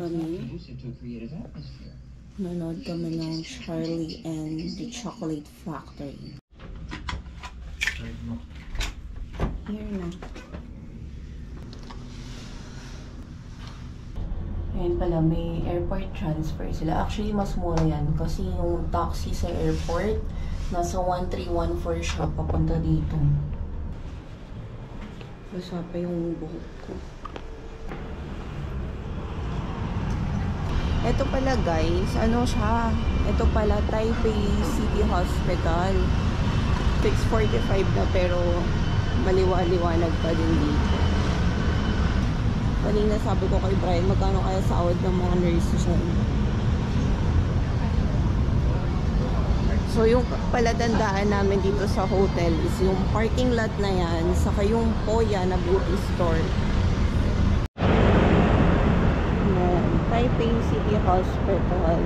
kami. Nanood kami ng Charlie and the Chocolate Factory. Here na. Ayan pala, may airport transfer sila. Actually, mas mura yan. Kasi yung taxi sa airport, nasa 1314 siya papunta dito. Basa pa yung buhok ko. Ito pala guys, ano siya? Ito pala, Taipei City Hospital. 6:45 na pero maliwanag pa din dito. Kanina sabi ko kay Brian, magkano kaya sahod ng mga nurses dyan? So yung palatandaan namin dito sa hotel is yung parking lot na yan, saka yung Poya na beauty store. Taipei City Hospital.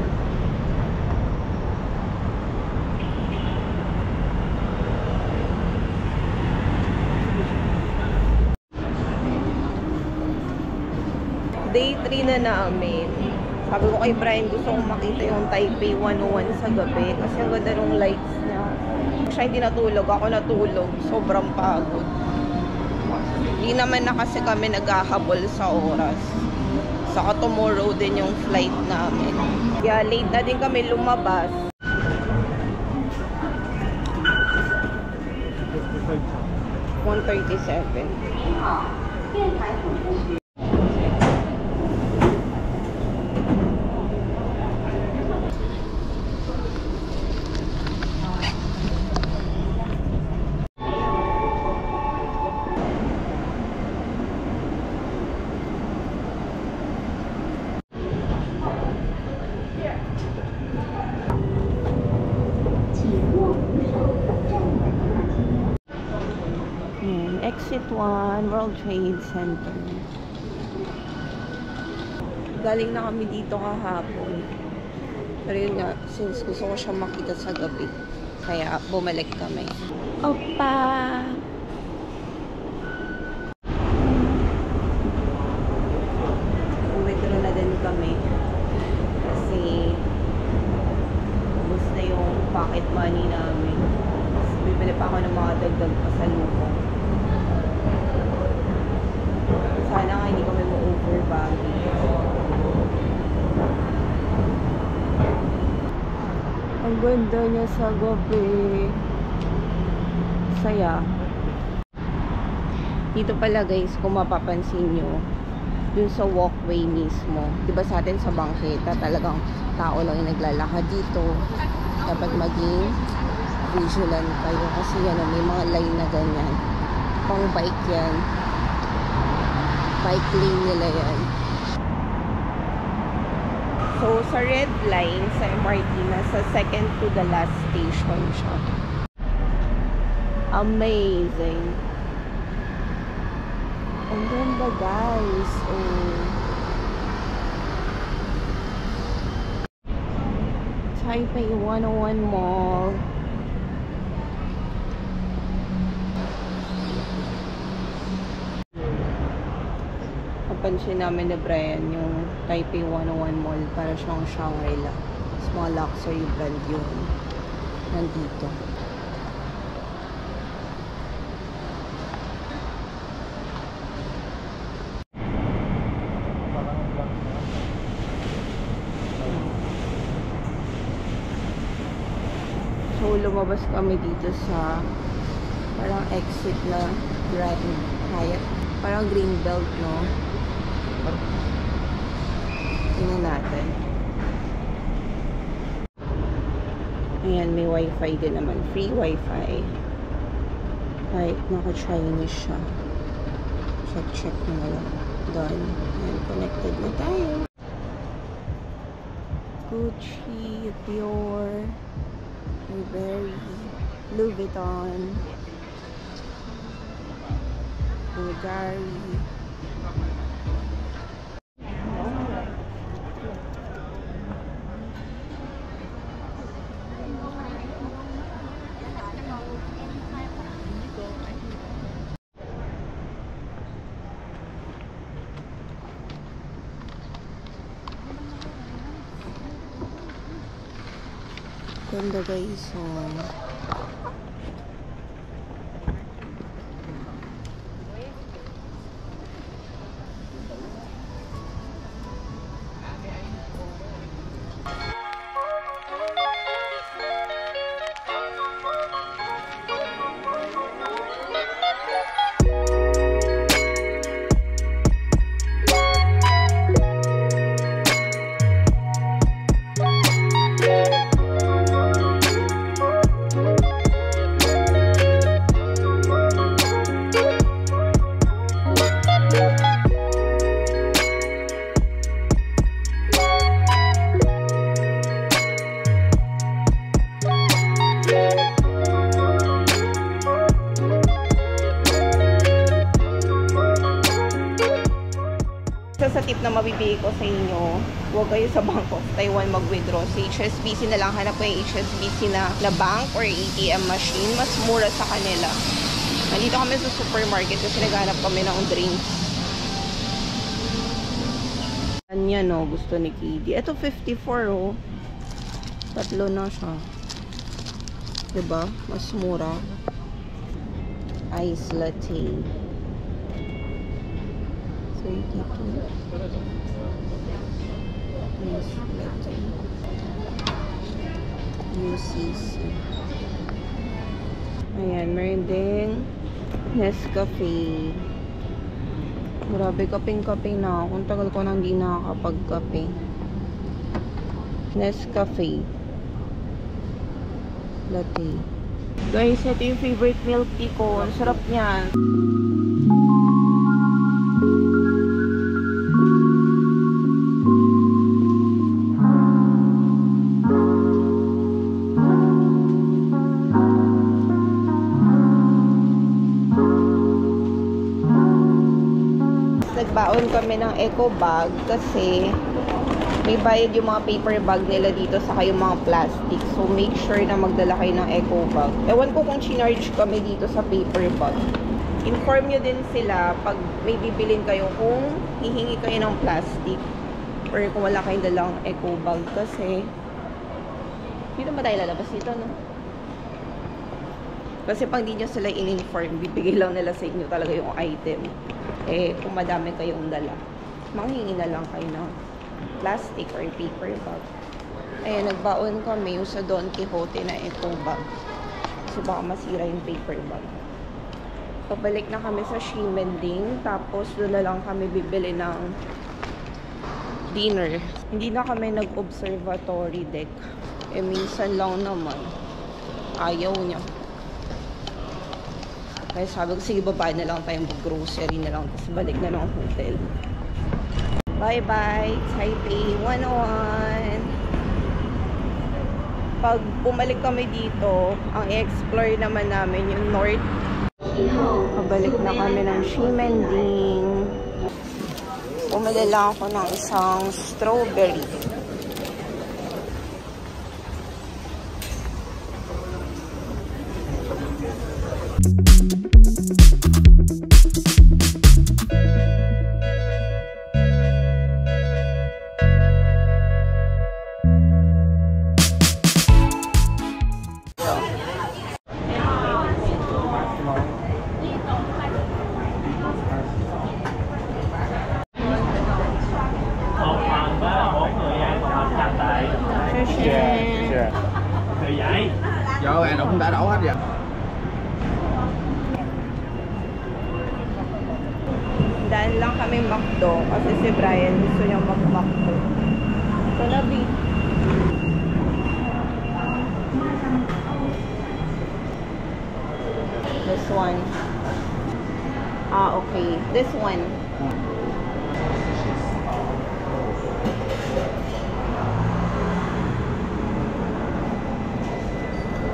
Day 3 na namin. Sabi ko kay Brian, gusto kong makita yung Taipei 101 sa gabi kasi ang ganda ng lights niya. Siya hindi natulog, ako natulog. Sobrang pagod. Hindi naman na kasi kami naghahabol sa oras. Saka tomorrow din yung flight namin. Kaya late na din kami lumabas. 1:37. Exit 1, World Trade Center. Galing na kami dito kahapon. Pero yun nga, since gusto ko siya makita sa gabi, kaya bumalik kami. Opa! Withdraw na din kami. Kasi ubos na yung pocket money namin. Tapos bibili pa ako ng mga dagdag pasalubong. Sana nga hindi kami ma-overbaggy. Ang ganda niya sa gabi. Saya. Dito pala guys, kung mapapansin nyo, dun sa walkway mismo. Diba sa atin sa bangketa, talagang tao lang yung naglalakad dito. Dapat maging vigilant kayo. Kasi yan, may mga line na ganyan. Pang bike yan. Bike lane nila yan. So, sa red line, sa MRT, nasa second to the last station siya. Amazing. Ang ganda guys. Oh. Taipei 101 Mall. Napansin namin na Brian yung Taipei 101 Mall para siyang Shangri-La. Small luxury brand yung nandito. So lumabas kami dito sa parang exit na Grand Hyatt. Parang Greenbelt, no? Tingnan natin. Ayan, may wifi din naman. Free wifi. Kahit naka-Chinese siya. Check mo lang. Done. Ayan, connected na tayo. Gucci, Dior, Burberry, Louis Vuitton, Bulgari. Ganda guys. Sa tip na mabibigay ko sa inyo, huwag kayo sa Bank of Taiwan mag-withdraw. Sa HSBC na lang, hanap ko yung HSBC na bank or ATM machine. Mas mura sa kanila. Nandito kami sa supermarket kasi naghanap kami ng drinks. Yan o, gusto ni Kidi. Ito 54 o. Tatlo na siya. Diba? Mas mura. Ice latte. 32. Ice latte. UCC. Ayan, meron din Nescafe. Grabe, kaping-kaping na ako. Kung tagal ko nang hindi nakakapag-kape. Nescafe latte. Guys, ito yung favorite milk tea ko. Ang sarap niya. Nagbaon kami ng eco bag kasi may bayad yung mga paper bag nila dito saka yung mga plastic. So, make sure na magdala kayo ng eco bag. Ewan ko kung chinarge kami dito sa paper bag. Inform nyo din sila pag may bibilin kayo kung hihingi kayo ng plastic or kung wala kayong dalang eco bag kasi dito ba tayo lalabas dito, no? Kasi pag di nyo sila in-inform, bibigay lang nila sa inyo talaga yung item. Eh, kung madami kayong dala, manghingi na lang kayo ng plastic or paper bag. Ayan, nagbaon kami yung sa Don Quixote na eco bag. Kasi baka masira yung paper bag. Pabalik na kami sa Ximending, tapos doon na lang kami bibili ng dinner. Hindi na kami nag-observatory deck. Eh, minsan lang naman. Ayaw niya. Kaya sabi ko, sige, babae na lang tayong grocery na lang. Tapos balik na ng hotel. Bye-bye, Taipei 101. Pag bumalik kami dito, ang i-explore naman namin yung north. Pabalik na kami ng Ximending. Bumili lang ako ng isang strawberry. Giờ bạn cũng đã đổ hết rồi. Daan lang kami McDo kasi si Brian gusto niyang mag-McDo. Ito na, B. This one. Ah, okay. This one.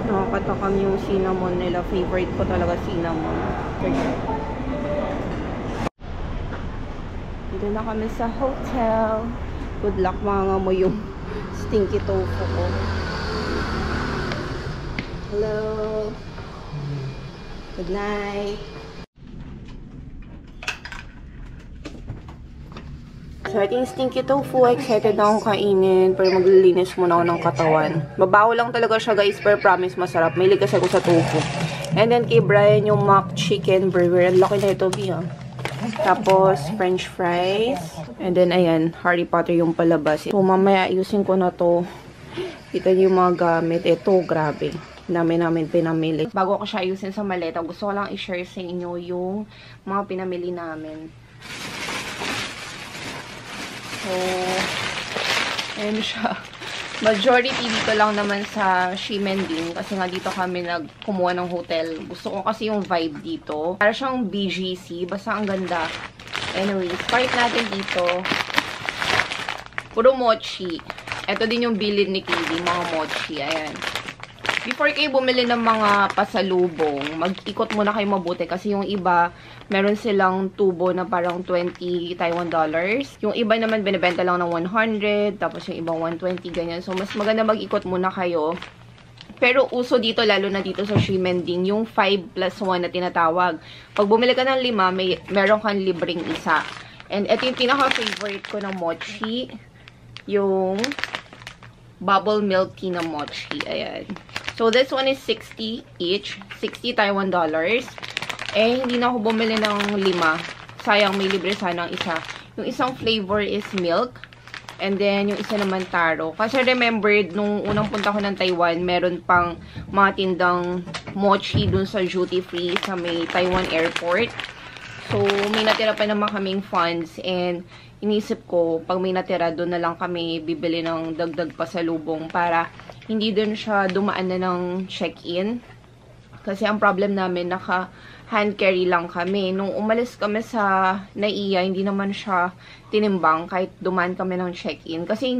Nakakatakam yung cinnamon nila. Favorite ko talaga cinnamon. Dito na kami sa hotel. Good luck mga mo yung stinky tofu ko. Hello. Good night. So, ating stinky tofu. Excited na akong kainin. Pero maglilinis muna ako ng katawan. Mabaho lang talaga siya, guys. Pero promise, masarap. May ligas ako sa tofu. And then, kay Brian, yung mock chicken burger. Ang laki na ito, Bia. Tapos, french fries. And then, ayan, Harry Potter yung palabas. So, mamaya, ayusin ko na to. Kita niyo yung mga gamit. Ito, grabe. Namin pinamili. Bago ko siya ayusin sa maleta, gusto ko lang i-share sa inyo yung mga pinamili namin. So, ayan siya. Majority dito lang naman sa Ximending kasi nga dito kami kumuha ng hotel. Gusto ko kasi yung vibe dito. Para siyang BGC, basta ang ganda. Anyway, start natin dito. Puro mochi. Ito din yung bilin ni Katie, mga mochi. Ayan. Before kayo bumili ng mga pasalubong, mag-ikot muna kayo mabuti kasi yung iba, meron silang tubo na parang 20 Taiwan dollars. Yung iba naman binibenta lang ng 100, tapos yung ibang 120, ganyan. So, mas maganda mag-ikot muna kayo. Pero uso dito, lalo na dito sa Ximending, yung 5+1 na tinatawag. Pag bumili ka ng 5, meron kang libreng isa. And ito yung pinaka-favorite ko ng mochi, yung bubble milk tea na mochi. Ayan. So, this one is 60 each. 60 Taiwan dollars. Eh, hindi na ako bumili ng 5. Sayang, may libre sana ang isa. Yung isang flavor is milk. And then, yung isa naman taro. Kasi remembered, nung unang punta ko ng Taiwan, meron pang mga tindang mochi dun sa duty free sa may Taiwan airport. So, may natira pa naman kaming funds. And, inisip ko, pag may natira, doon na lang kami bibili ng dagdag pasalubong para hindi din siya dumaan na ng check-in. Kasi ang problem namin, naka-hand carry lang kami. Nung umalis kami sa NAIA, hindi naman siya tinimbang kahit dumaan kami ng check-in. Kasi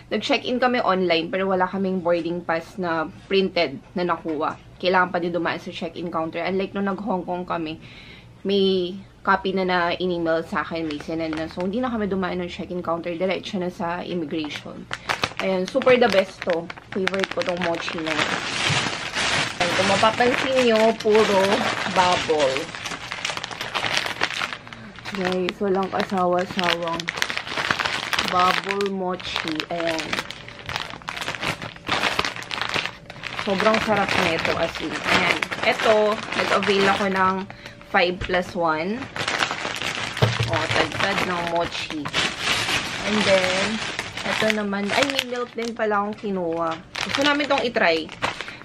nag-check-in kami online pero wala kaming boarding pass na printed na nakuha. Kailangan pa din dumaan sa check-in counter. Unlike nung nag-Hong Kong kami, may copy na in-email sa akin, may sinend na. So, hindi na kami dumaan ng check-in counter. Diretso na sa immigration. Ayan, super the best to. Favorite ko tong mochi na ito. Ayan, kung mapapansin nyo, puro bubble. Guys, walang kasawa-sawang bubble mochi. Ayan. Sobrang sarap na ito as in. Ayan. Ito, nag-avail ako ng 5+1. O, tagtad ng mochi. And then, ito naman, ay, may milk din pala akong kinuha. Gusto namin itong itry.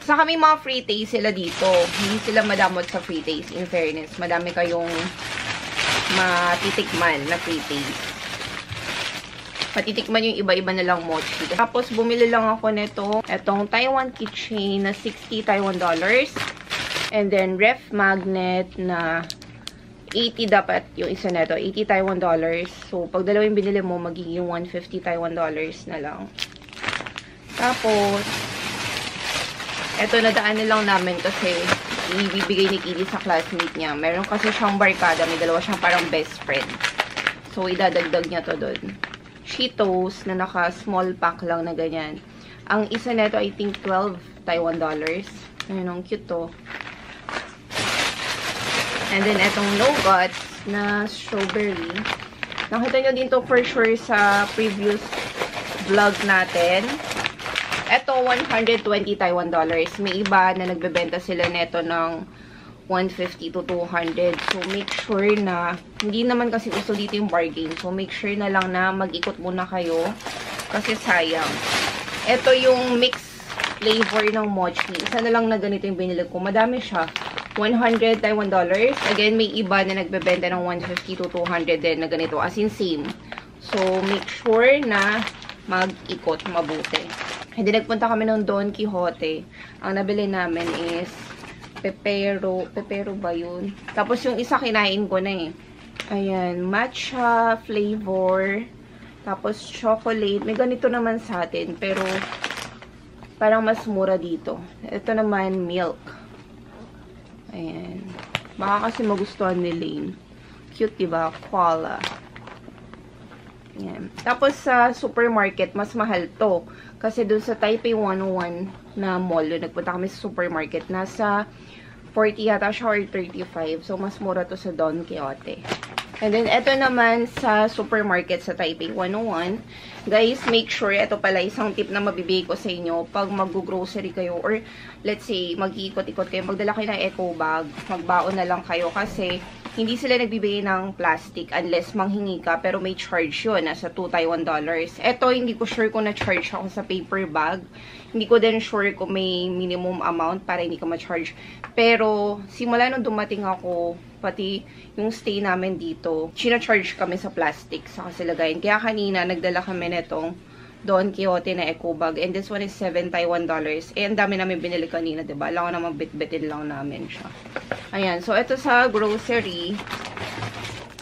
Sa kami mga free taste sila dito. Hindi sila madamot sa free taste, in fairness. Madami kayong matitikman na free taste. Matitikman yung iba-iba na lang mochi. Tapos, bumili lang ako nito. Itong Taiwan keychain na 60 Taiwan dollars. And then, ref magnet na 80 dapat yung isa na ito. 80 Taiwan dollars. So, pag dalawa yung binili mo, magiging 150 Taiwan dollars na lang. Tapos, eto, nadaan na lang namin kasi ibibigay ni Kitty sa classmate niya. Meron kasi siyang barkada. May dalawa siyang parang best friend. So, idadagdag niya to doon. Cheetos na naka-small pack lang na ganyan. Ang isa na ito, I think, 12 Taiwan dollars. Ayun, ang cute to. And then, etong nougat na strawberry. Nakita nyo din to for sure sa previous vlog natin. Ito, 120 Taiwan dollars. May iba na nagbebenta sila neto ng 150 to 200. So, make sure na, hindi naman kasi uso dito yung bargain. So, make sure na lang na mag-ikot muna kayo. Kasi sayang. Ito yung mixed flavor ng mochi. Isa na lang na ganito yung binili ko. Madami siya. 100 Taiwan dollars. Again, may iba na nagbebenta ng 150 to 200 din na ganito. As in, same. So, make sure na mag-ikot mabuti. Hindi nagpunta kami ng Don Quijote. Ang nabili namin is pepero. Pepero ba yun? Tapos yung isa kinain ko na eh. Ayan. Matcha flavor. Tapos chocolate. May ganito naman sa atin. Pero parang mas mura dito. Ito naman milk. Ayan. Baka kasi magustuhan ni Lane. Cute, diba? Koala. Ayan. Tapos sa supermarket, mas mahal to. Kasi dun sa Taipei 101 na mall, nagpunta kami sa supermarket, nasa 40 yata siya or 35. So, mas mura to sa Don Quijote. And then, ito naman sa supermarket sa Taipei 101. Guys, make sure, ito pala isang tip na mabibigay ko sa inyo. Pag mag-grocery kayo or let's say, mag-iikot-ikot kayo, magdala kayo ng eco bag, magbaon na lang kayo kasi hindi sila nagbibigay ng plastic unless manghingi ka, pero may charge yun, nasa $2 Taiwan. Ito, hindi ko sure kung na-charge ako sa paper bag. Hindi ko din sure kung may minimum amount para hindi ka ma-charge. Pero, simula nung dumating ako, pati yung stay namin dito, china-charge kami sa plastic sa kasilagayan. Kaya kanina, nagdala kami netong Don Quixote na eco bag. And this one is $7 Taiwan. Eh, ang dami namin binili kanina, diba? Alam ko naman bit-bitin lang namin siya. Ayan. So, ito sa grocery,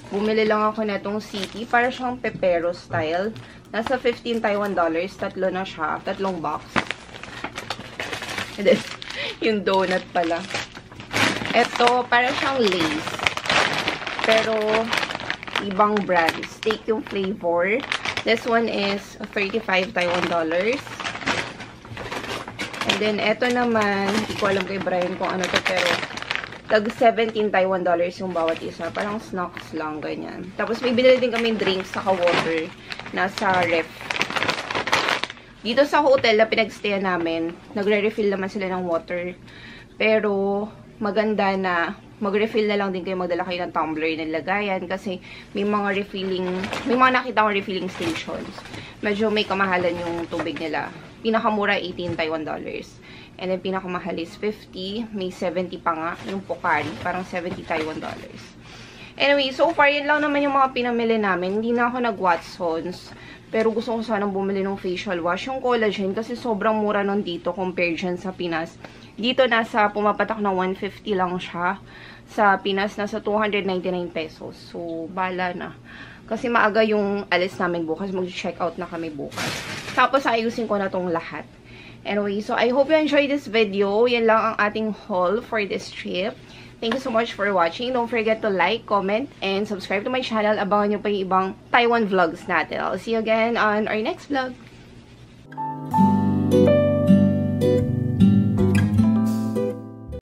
bumili lang ako netong City. Para siyang pepero style. Nasa $15 Taiwan. Tatlo na siya. Tatlong box. And then, yung donut pala. Ito, para siyang Lay's. Pero, ibang brand. Steak yung flavor. This one is $35 Taiwan. And then, eto naman, hindi ko alam kay Brian kung ano to, pero tag $17 Taiwan yung bawat isa. Parang snacks lang, ganyan. Tapos, may binili din kami drinks saka water nasa ref. Dito sa hotel na pinagstayan namin, nagre-refill naman sila ng water. Pero, maganda na mag-refill na lang din kayo, magdala kayo ng tumbler na lagayan kasi may mga nakita akong refilling stations. Medyo may kamahalan yung tubig nila. Pinakamura $18 Taiwan. And then pinakamahal is $50, may $70 pa nga yung Pocari, parang $70 Taiwan. Anyway, so far yan lang naman yung mga pinamili namin. Hindi na ako nag-Watsons, pero gusto ko sanang bumili ng facial wash, yung collagen, kasi sobrang mura nun dito compared dyan sa Pinas. Dito nasa pumapatak na 150 lang siya. Sa Pinas nasa 299 pesos. So, bala na. Kasi maaga yung alis namin bukas. Mag-check out na kami bukas. Tapos, ayusin ko na tong lahat. Anyway, so I hope you enjoyed this video. Yan lang ang ating haul for this trip. Thank you so much for watching. Don't forget to like, comment, and subscribe to my channel. Abangan nyo pa yung ibang Taiwan vlogs natin. I'll see you again on our next vlog.